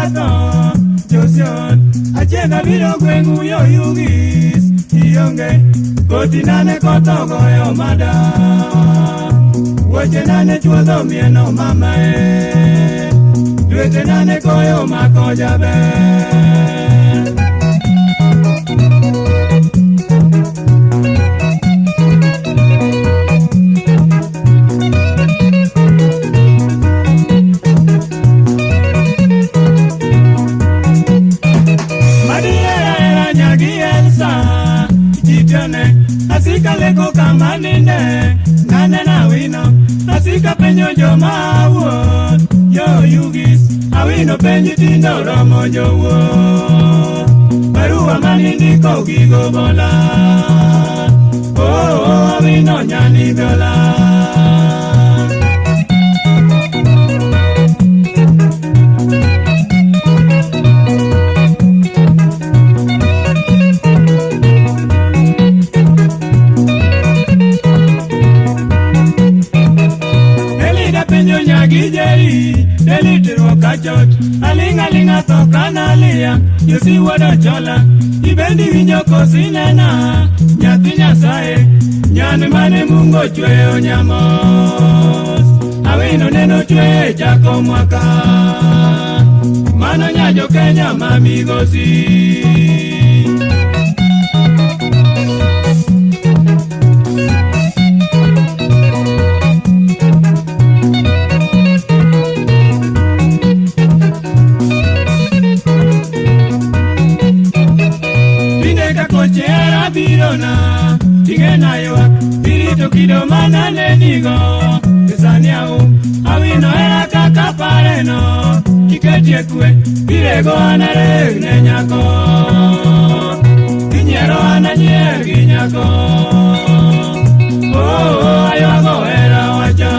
kato Josion Achiega biro gwengu yo yugis Ionge Koti nane koto goyo mada Weche nane chuodho mieno mamae Dwete nane koyo mako jabe Asika leko kama ninde Nane na wino Asika penyo jo mawuot Yo yugis Awino penji tindo romo jo wuot Barua manindiko gigo bola Oh, awino nyani viola Delitiro kachot Alinga linga toka nalia Yusi wada chola Ibendi winyo kosinena Nyathi nyasaye Nyani mane mungo chwe onyamos Awino neno chwe chako mwaka Mano nyajo Kenya mamigosi Birona, tigena yoa, pirito kido manane nigo, kesaniao, awino era kaka pareno, kiketie kue, pirego anare nenyako, kinyero ananye ginyako, oh, ayago era wacha.